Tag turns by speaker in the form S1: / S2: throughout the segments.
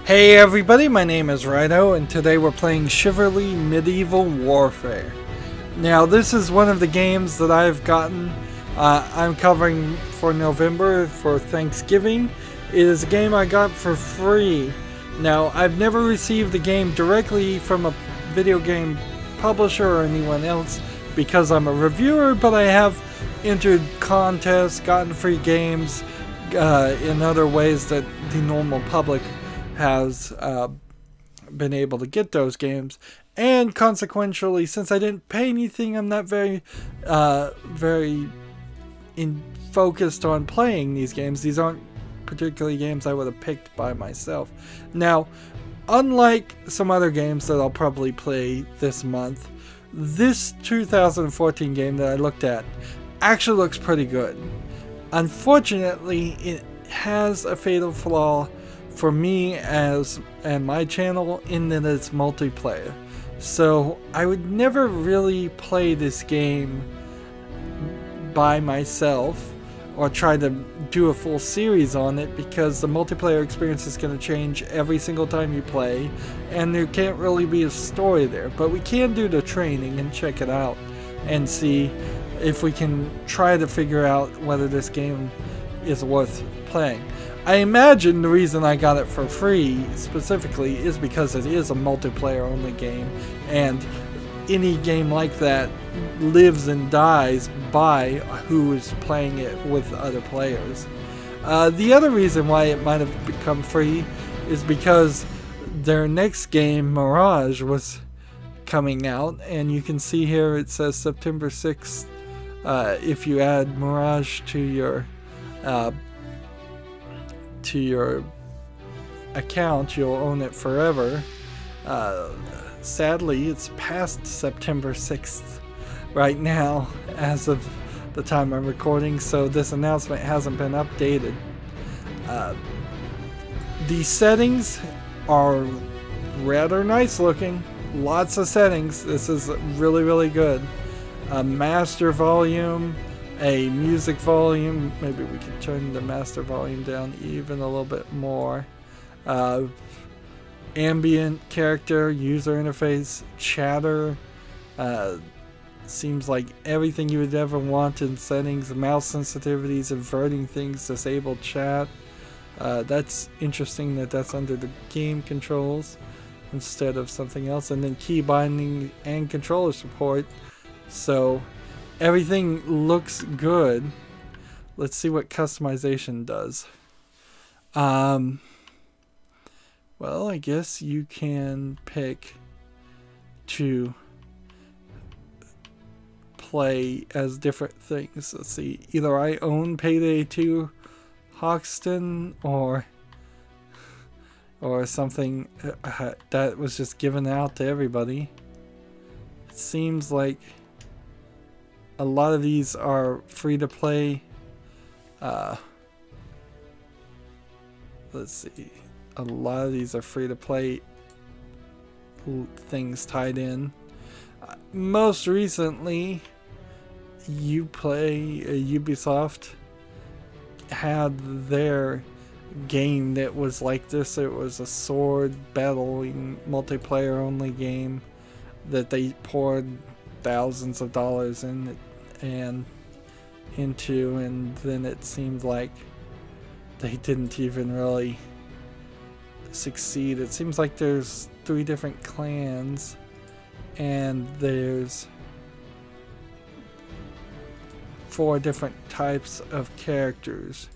S1: Hey everybody, my name is Rydo, and today we're playing Chivalry Medieval Warfare. Now this is one of the games that I've gotten, I'm covering for November for Thanksgiving. It is a game I got for free. Now I've never received the game directly from a video game publisher or anyone else because I'm a reviewer, but I have entered contests, gotten free games in other ways that the normal public has been able to get those games, and consequentially, since I didn't pay anything, I'm not very focused on playing these games. These aren't particularly games I would have picked by myself. Now, unlike some other games that I'll probably play this month, this 2014 game that I looked at actually looks pretty good. Unfortunately, it has a fatal flaw for me and my channel in that it's multiplayer. So I would never really play this game by myself or try to do a full series on it because the multiplayer experience is going to change every single time you play, and there can't really be a story there. But we can do the training and check it out and see if we can try to figure out whether this game is worth playing. I imagine the reason I got it for free specifically is because it is a multiplayer only game, and any game like that lives and dies by who is playing it with other players. The other reason why it might have become free is because their next game, Mirage, was coming out, and you can see here it says September 6th. If you add Mirage to your account, you'll own it forever. Sadly, it's past September 6th right now as of the time I'm recording, so this announcement hasn't been updated. The settings are rather nice looking. Lots of settings. This is really good. A master volume, a music volume. Maybe we could turn the master volume down even a little bit more. Ambient character, user interface, chatter. Seems like everything you would ever want in settings. Mouse sensitivities, inverting things, disabled chat. That's interesting that that's under the game controls instead of something else. And then key binding and controller support. So everything looks good. Let's see what customization does. Well, I guess you can pick to play as different things. Let's see. Either I own Payday 2 Hoxton or something that was just given out to everybody. It seems like a lot of these are free to play. Let's see. A lot of these are free to play things tied in. Most recently, Ubisoft had their game that was like this. It was a sword battling multiplayer only game that they poured thousands of dollars in and into, and then it seemed like they didn't even really succeed. It seems like there's 3 different clans and there's 4 different types of characters.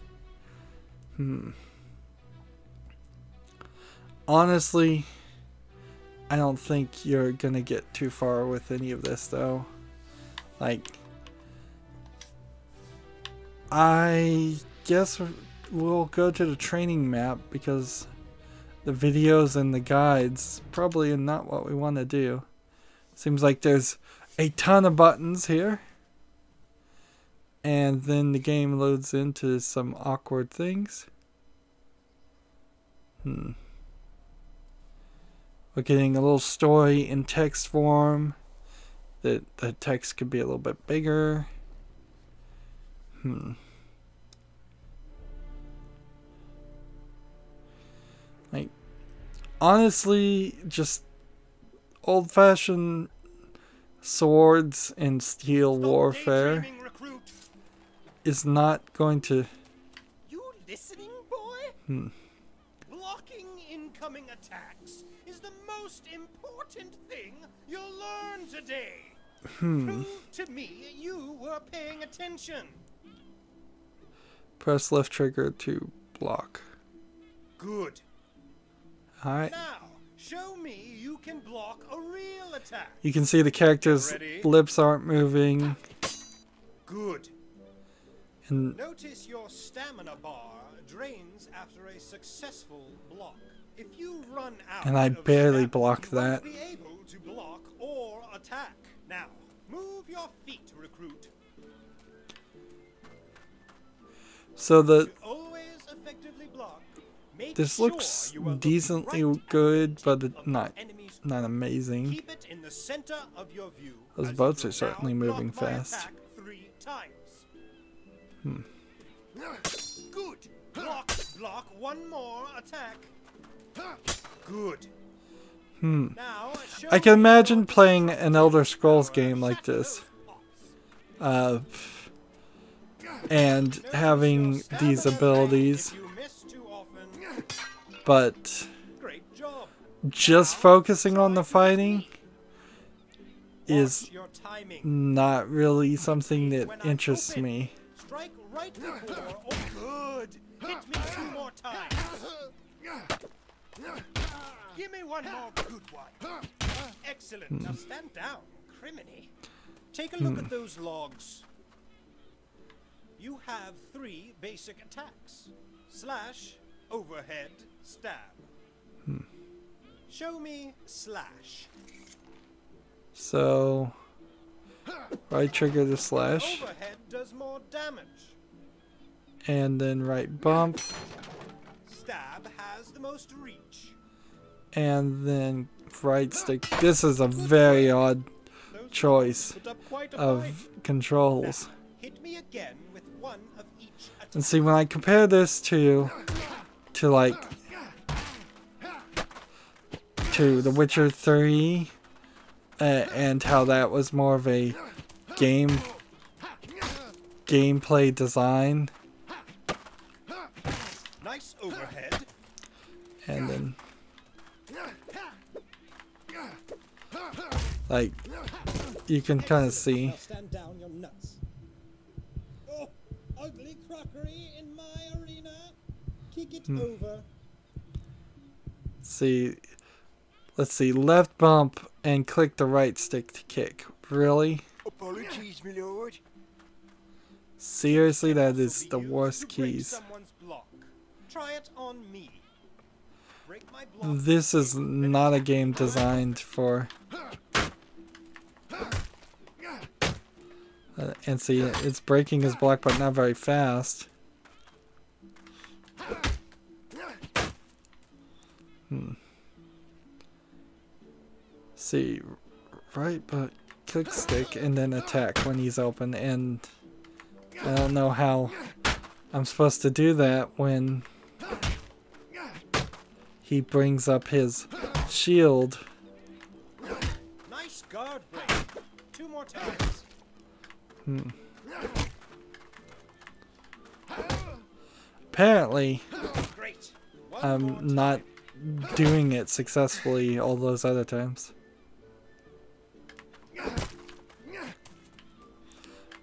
S1: Honestly, I don't think you're gonna get too far with any of this though. Like, I guess we'll go to the training map because the videos and the guides probably are not what we want to do. Seems like there's a ton of buttons here. And then the game loads into some awkward things. We're getting a little story in text form. The text could be a little bit bigger. Like, honestly, just old-fashioned swords and steel warfare is not going to...
S2: You listening, boy? Blocking incoming attacks is the most important thing you'll learn today. Prove to me you were paying attention.
S1: Press left trigger to block.
S2: Good.
S1: Alright.
S2: Now, show me you can block a real attack.
S1: You can see the character's lips aren't moving.
S2: Good.
S1: And
S2: notice your stamina bar drains after a successful block. If you run out
S1: and I
S2: of
S1: barely
S2: stamina,
S1: blocked
S2: you
S1: that.
S2: won't be able to block or attack. Now, move your feet, recruit.
S1: So the
S2: Always effectively block. Make
S1: this
S2: sure
S1: looks
S2: you are
S1: decently
S2: right
S1: good, but
S2: of
S1: not amazing.
S2: Keep it in the center of your view.
S1: Those
S2: as
S1: boats
S2: you
S1: are certainly
S2: now
S1: moving
S2: block my
S1: fast.
S2: attack 3 times. Good. Block one more attack. Good. Now,
S1: I can imagine playing an Elder Scrolls game like this. And having these abilities. But just focusing on the fighting is not really something that interests me.
S2: Strike right before. Oh, good. Hit me 2 more times. Give me one more good one. Excellent. Now stand down, criminy. Take a look at those logs. You have 3 basic attacks. Slash, overhead, stab. Show me slash.
S1: So, right trigger the slash.
S2: Overhead does more damage.
S1: And then right bump.
S2: Stab has the most reach.
S1: And then right stick. This is a very odd choice of controls.
S2: Hit me again with 1 of each attack.
S1: And see, when I compare this to like to The Witcher 3 and how that was more of a gameplay design.
S2: Nice overhead.
S1: And then like you can kind of see.
S2: Stand down, your nuts. Oh, ugly crockery in my arena. Kick it over.
S1: See, let's see, left bump and click the right stick to kick. Really?
S2: Apologies, my lord.
S1: Seriously, that is the worst keys.
S2: Try it on me. Break my block.
S1: This is not a game designed for... and see, it's breaking his block, but not very fast. See, right, but click stick and then attack when he's open, and I don't know how I'm supposed to do that when he brings up his shield.
S2: Nice guard break. 2 more times.
S1: Apparently,
S2: Great.
S1: I'm not doing it successfully all those other times.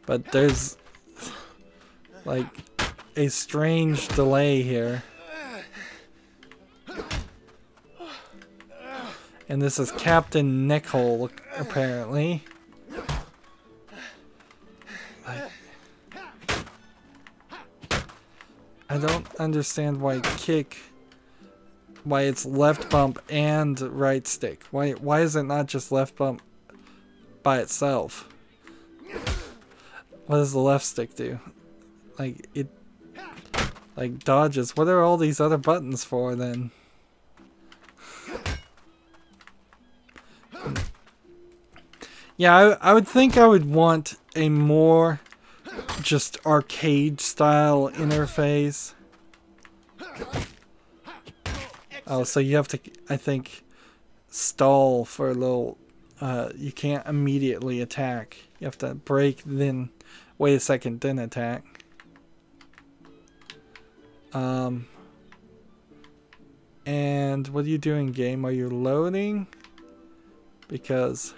S1: But there's like a strange delay here. And this is Captain Nickhole, apparently. I don't understand why it's left bump and right stick. Why is it not just left bump by itself? What does the left stick do? Like, it like dodges. What are all these other buttons for then? Yeah, I would think I would want a more just arcade style interface. Oh, so you have to, I think, stall for a little. You can't immediately attack. You have to break, then wait a second, then attack. And what are you doing, game? Are you loading? Because,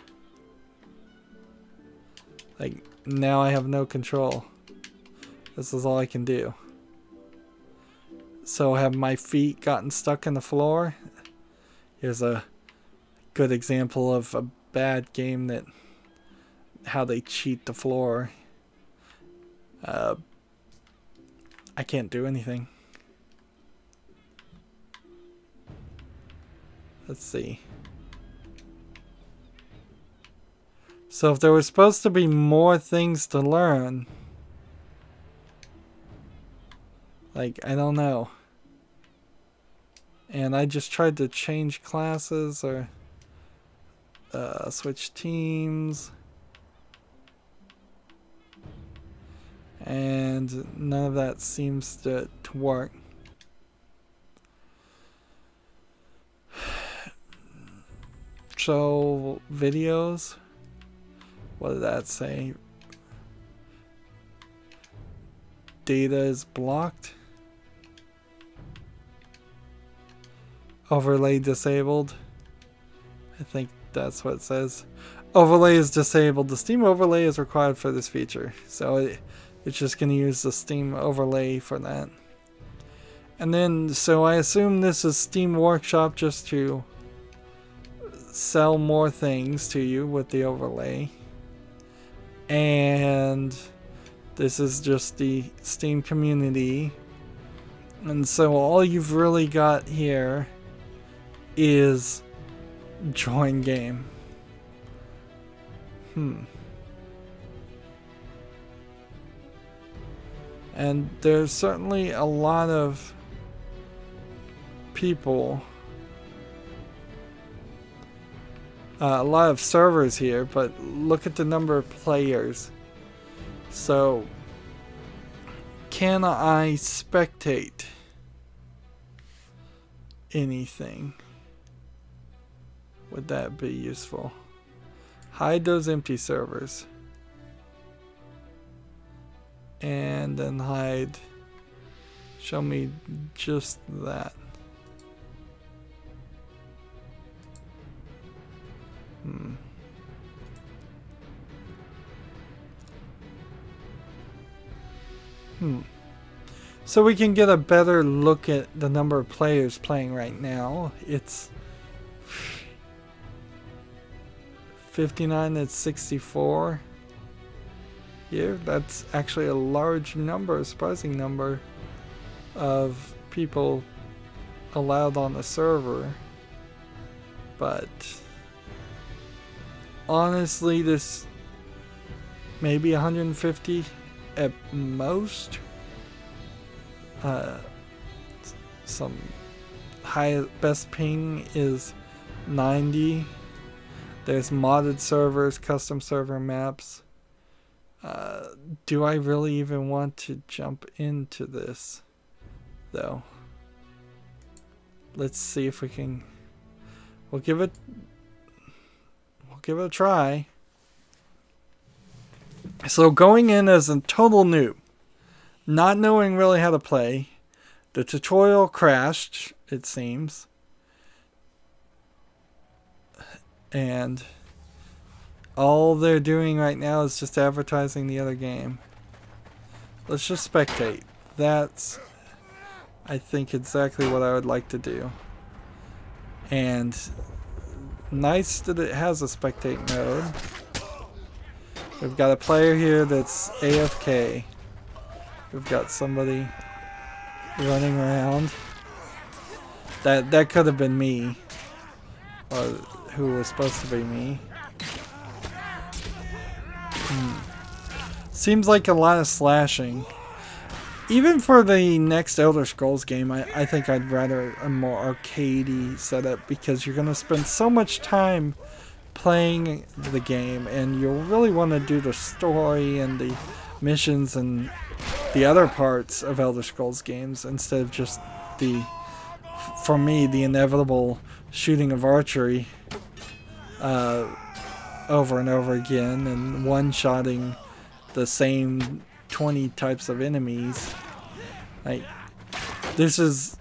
S1: like, now I have no control. This is all I can do. So have my feet gotten stuck in the floor? Here's a good example of a bad game that how they cheat the floor. I can't do anything. Let's see. So if there was supposed to be more things to learn, like, I don't know. And I just tried to change classes or switch teams. And none of that seems to work. So, videos. What did that say? Data is blocked. Overlay disabled. I think that's what it says. Overlay is disabled. The Steam overlay is required for this feature. So it's just going to use the Steam overlay for that. And then, so I assume this is Steam Workshop just to sell more things to you with the overlay. And this is just the Steam community. And so all you've really got here is join game. And there's certainly a lot of people, a lot of servers here, but look at the number of players. So, can I spectate anything? Would that be useful? Hide those empty servers. And then hide. Show me just that. So we can get a better look at the number of players playing right now. It's 59 and 64 here. That's actually a large number, a surprising number of people allowed on the server. But honestly, this maybe 150 at most. Some best ping is 90. There's modded servers, custom server maps. Do I really even want to jump into this though? Let's see if we can. We'll give it a try. So going in as a total noob, not knowing really how to play, the tutorial crashed, it seems. And all they're doing right now is just advertising the other game. Let's just spectate. That's, I think, exactly what I would like to do. And nice that it has a spectate mode. We've got a player here that's AFK. We've got somebody running around. That could have been me. Or who was supposed to be me. Seems like a lot of slashing. Even for the next Elder Scrolls game, I think I'd rather a more arcadey setup, because you're going to spend so much time playing the game, and you'll really want to do the story and the missions and the other parts of Elder Scrolls games instead of just the for me, the inevitable shooting of archery over and over again, and one-shotting the same 20 types of enemies. Like, this is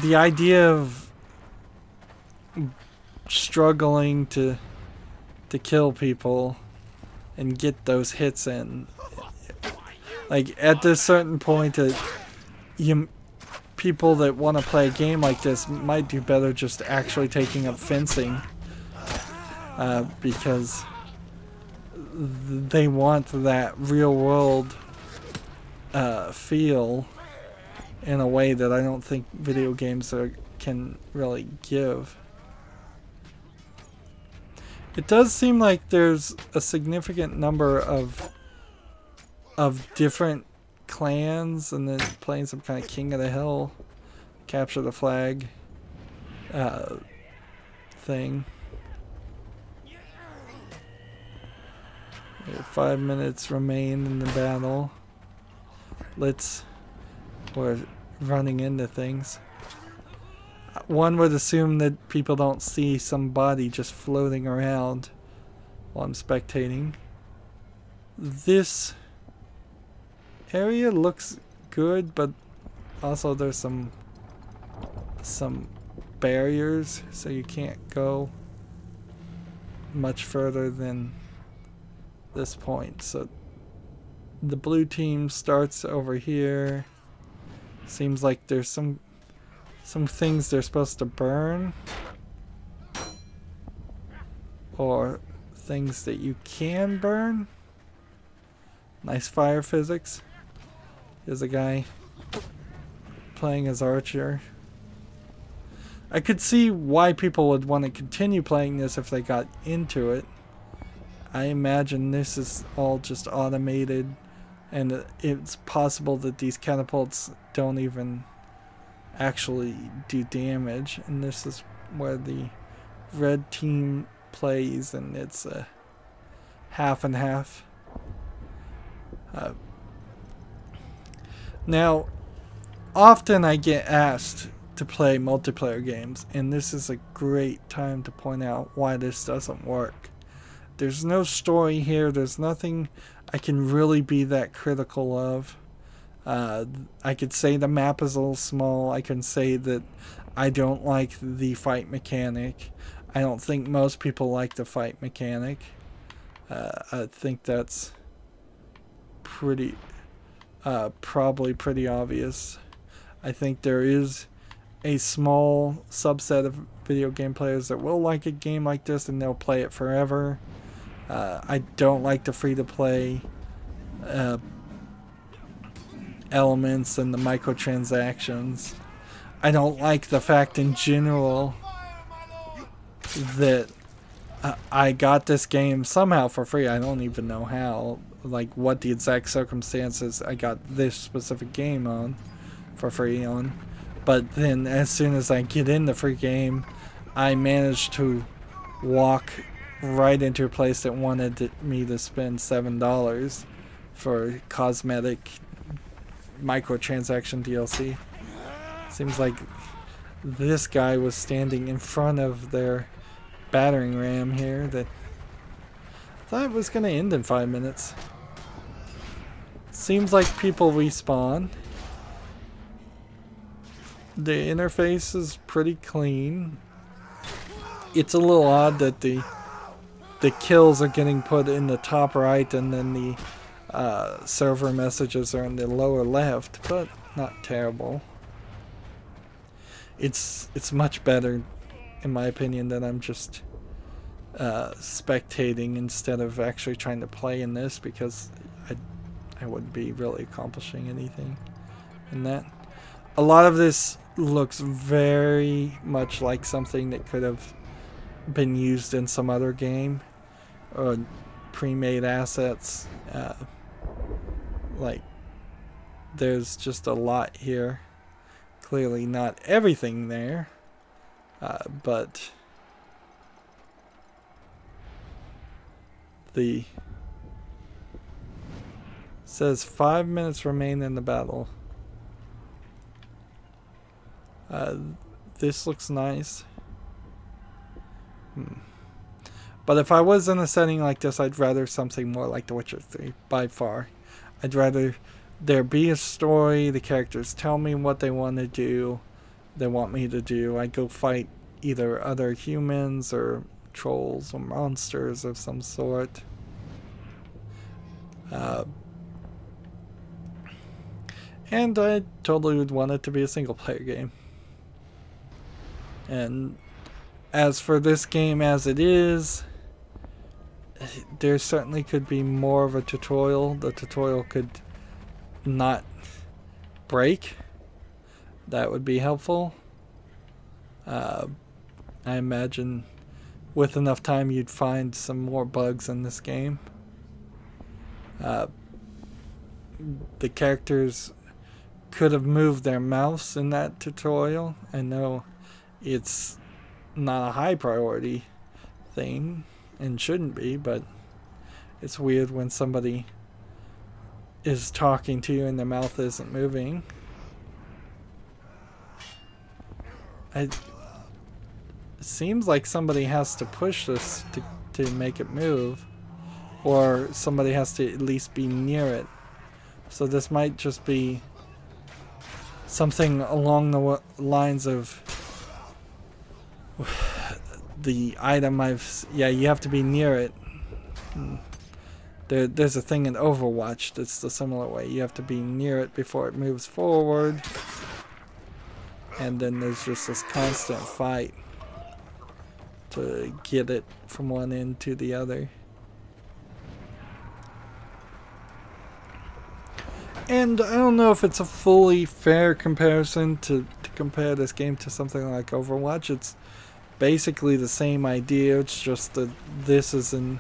S1: the idea of struggling to kill people and get those hits in. Like, at this certain point, people that want to play a game like this might do better just actually taking up fencing, because they want that real world feel in a way that I don't think video games can really give. It does seem like there's a significant number of different clans, and then playing some kind of King of the Hill, capture the flag thing. 5 minutes remain in the battle. We're running into things. One would assume that people don't see some body just floating around while I'm spectating. This area looks good, but also there's some barriers, so you can't go much further than this point. So the blue team starts over here. Seems like there's some things they're supposed to burn, or things that you can burn. Nice fire physics. There's a guy playing as archer. I could see why people would want to continue playing this if they got into it. I imagine this is all just automated, and it's possible that these catapults don't even actually do damage, and this is where the red team plays, and it's a half and half. Now, often I get asked to play multiplayer games, and this is a great time to point out why this doesn't work. There's no story here. There's nothing I can really be that critical of. I could say the map is a little small. I can say that I don't like the fight mechanic. I don't think most people like the fight mechanic. I think that's pretty, probably pretty obvious. I think there is a small subset of video game players that will like a game like this and they'll play it forever. I don't like the free-to-play elements and the microtransactions. I don't like the fact in general that I got this game somehow for free. I don't even know how, like what the exact circumstances I got this specific game on for free on. But then as soon as I get in the free game, I managed to walk right into a place that wanted me to spend $7 for cosmetic microtransaction DLC. Seems like this guy was standing in front of their battering ram here that I thought it was going to end in 5 minutes. Seems like people respawn. The interface is pretty clean. It's a little odd that the kills are getting put in the top right and then the server messages are in the lower left, but not terrible. It's much better, in my opinion, that I'm just spectating instead of actually trying to play in this, because I wouldn't be really accomplishing anything in that. A lot of this looks very much like something that could have been used in some other game, or pre-made assets. Like, there's just a lot here. Clearly not everything there, but the says 5 minutes remain in the battle. this looks nice. But if I was in a setting like this, I'd rather something more like The Witcher 3, by far. I'd rather there be a story, the characters tell me what they want to do, they want me to do. I go fight either other humans or trolls or monsters of some sort. And I totally would want it to be a single player game. And as for this game as it is, there certainly could be more of a tutorial. The tutorial could not break. That would be helpful. I imagine with enough time you'd find some more bugs in this game. The characters could have moved their mouse in that tutorial. I know it's not a high priority thing and shouldn't be, but it's weird when somebody is talking to you and their mouth isn't moving. It seems like somebody has to push this to make it move, or somebody has to at least be near it. So this might just be something along the lines of the item yeah, you have to be near it. There's a thing in Overwatch that's the similar way. You have to be near it before it moves forward. And then there's just this constant fight to get it from one end to the other. And I don't know if it's a fully fair comparison to compare this game to something like Overwatch. It's basically the same idea. It's just that this is in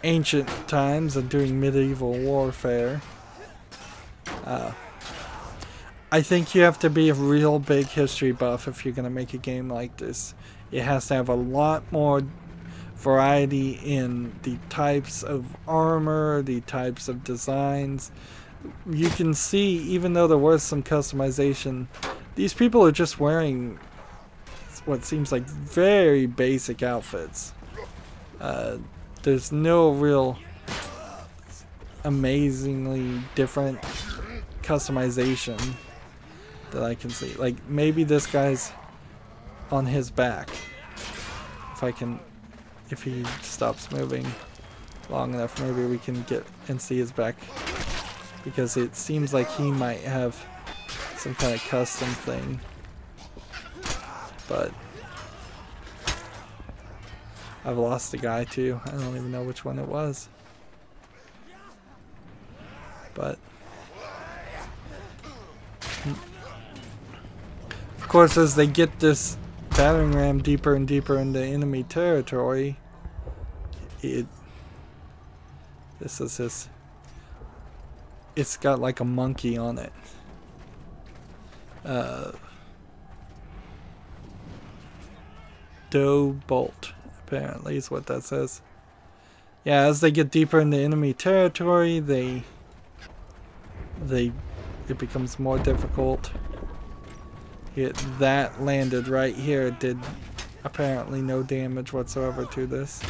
S1: ancient times and doing medieval warfare. I think you have to be a real big history buff if you're going to make a game like this. It has to have a lot more variety in the types of armor, the types of designs. You can see, even though there was some customization, these people are just wearing what seems like very basic outfits. There's no real amazingly different customization that I can see. Like, maybe this guy's on his back. If he stops moving long enough, maybe we can get and see his back. Because it seems like he might have some kind of custom thing. But I've lost a guy too. I don't even know which one it was. But of course, as they get this battering ram deeper and deeper into enemy territory, it's got like a monkey on it. Doe bolt, apparently, is what that says. Yeah, as they get deeper into enemy territory, it becomes more difficult. That landed right here. It did apparently no damage whatsoever to this.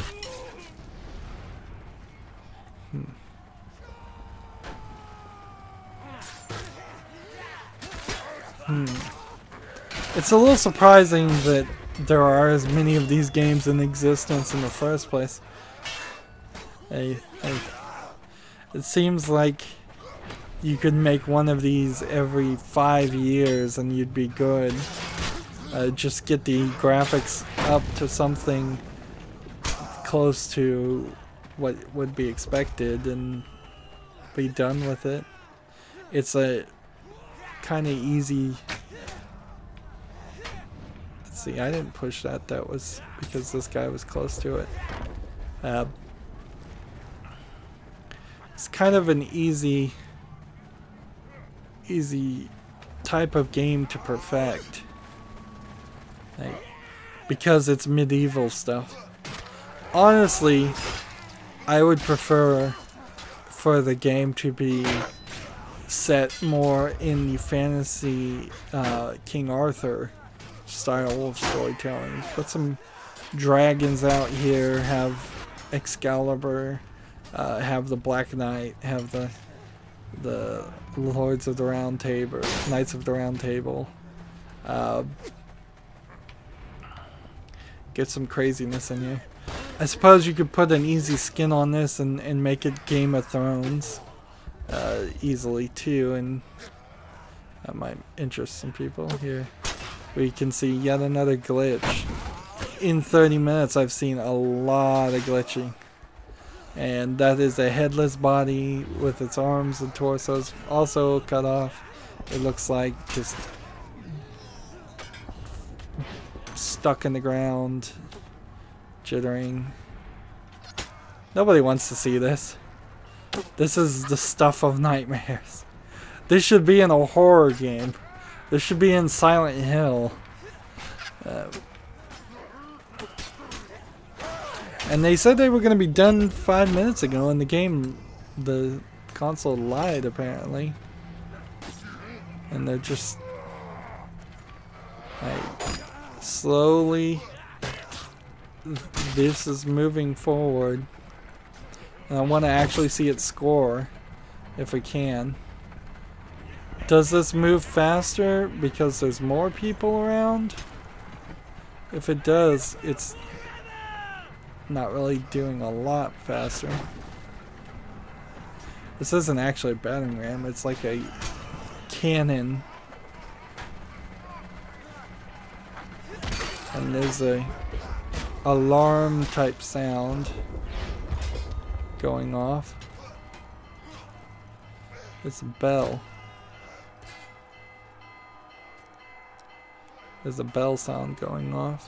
S1: It's a little surprising that there are as many of these games in existence in the first place. It seems like you could make one of these every 5 years and you'd be good. Just get the graphics up to something close to what would be expected and be done with it. It's a kind of easy. Let's see, I didn't push that. That was because this guy was close to it. It's kind of an easy type of game to perfect, like, because it's medieval stuff. Honestly, I would prefer for the game to be set more in the fantasy King Arthur style of storytelling. Put some dragons out here, have Excalibur, have the Black Knight, have the Lords of the Round Table, Knights of the Round Table. Get some craziness in here. I suppose you could put an easy skin on this and make it Game of Thrones easily too, and that might interest some people here. We can see yet another glitch. In 30 minutes I've seen a lot of glitching. And that is a headless body with its arms and torsos also cut off. It looks like just stuck in the ground, jittering. Nobody wants to see this. This is the stuff of nightmares. This should be in a horror game. This should be in Silent Hill. And they said they were going to be done 5 minutes ago, and the console lied apparently. And they're just like slowly, this is moving forward. And I want to actually see it score if we can. Does this move faster because there's more people around? If it does, it's not really doing a lot faster. This isn't actually a battering ram, it's like a cannon. And there's a alarm type sound going off. It's a bell. There's a bell sound going off.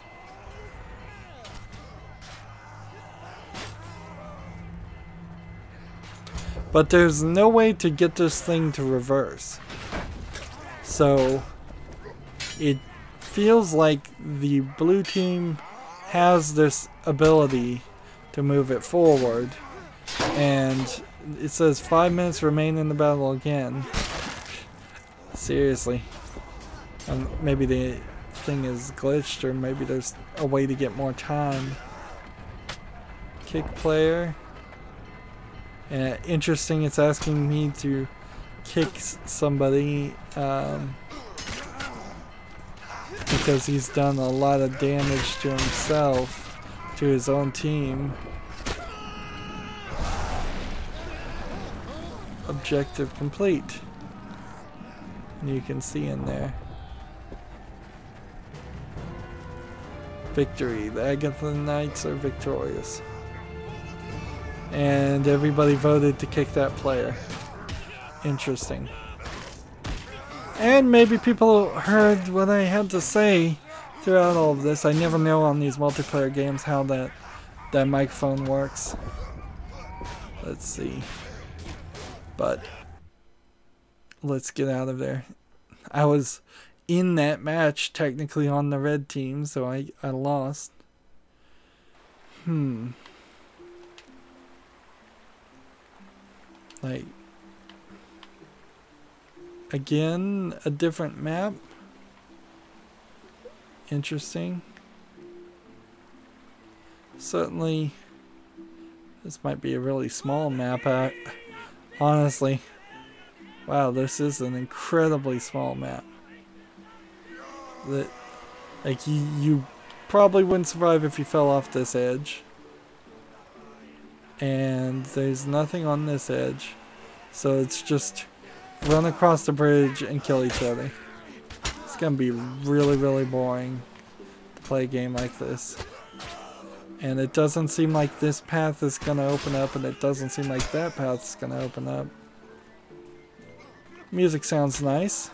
S1: But there's no way to get this thing to reverse. So it feels like the blue team has this ability to move it forward. And it says 5 minutes remain in the battle again. Seriously. Maybe the thing is glitched, or maybe there's a way to get more time. Kick player. Interesting, it's asking me to kick somebody because he's done a lot of damage to himself, to his own team. Objective complete. And you can see in there. Victory. The Agatha Knights are victorious. And everybody voted to kick that player. Interesting. And maybe people heard what I had to say throughout all of this. I never know on these multiplayer games how that microphone works. Let's see. But let's get out of there. I was in that match technically on the red team, so I lost. Like, again, a different map. Interesting. Certainly, this might be a really small map. Honestly, wow, this is an incredibly small map. That, like, you probably wouldn't survive if you fell off this edge. And there's nothing on this edge, so it's just run across the bridge and kill each other. It's gonna be really, really boring to play a game like this. And it doesn't seem like this path is gonna open up, and it doesn't seem like that path is gonna open up. Music sounds nice.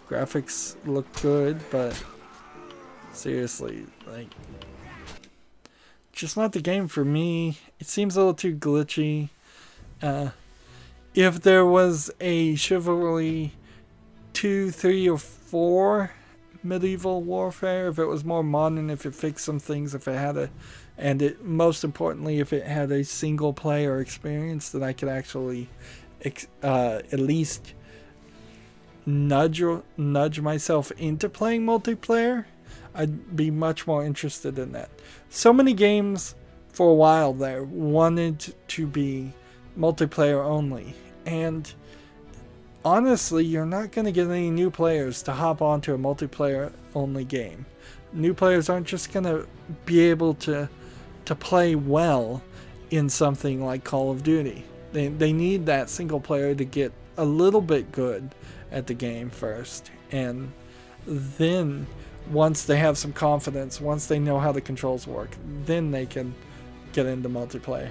S1: Graphics look good, but seriously, like, just not the game for me. It seems a little too glitchy. If there was a Chivalry 2, 3, or 4 medieval warfare, if it was more modern, if it fixed some things, if it had most importantly, if it had a single player experience that I could actually at least nudge myself into playing multiplayer, I'd be much more interested in that. So many games for a while there wanted to be multiplayer only, and honestly, you're not going to get any new players to hop onto a multiplayer only game. New players aren't just going to be able to play well in something like Call of Duty. They need that single player to get a little bit good at the game first, and then once they have some confidence, once they know how the controls work, then they can get into multiplayer.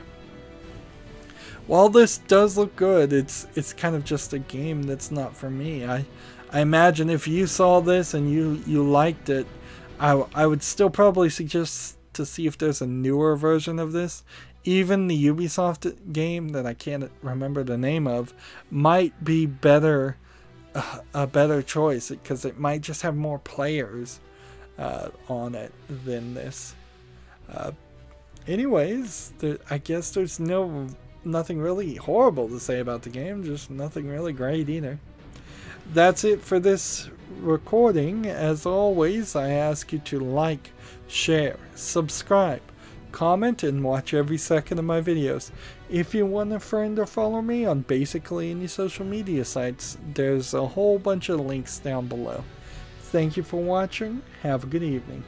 S1: While this does look good, it's kind of just a game that's not for me. I imagine if you saw this and you liked it, I would still probably suggest to see if there's a newer version of this. Even the Ubisoft game that I can't remember the name of might be better, a better choice, because it might just have more players on it than this. Anyways, I guess there's nothing really horrible to say about the game, just nothing really great either. That's it for this recording. As always, I ask you to like, share, subscribe, comment, and watch every second of my videos. If you want a friend or follow me on basically any social media sites, there's a whole bunch of links down below. Thank you for watching. Have a good evening.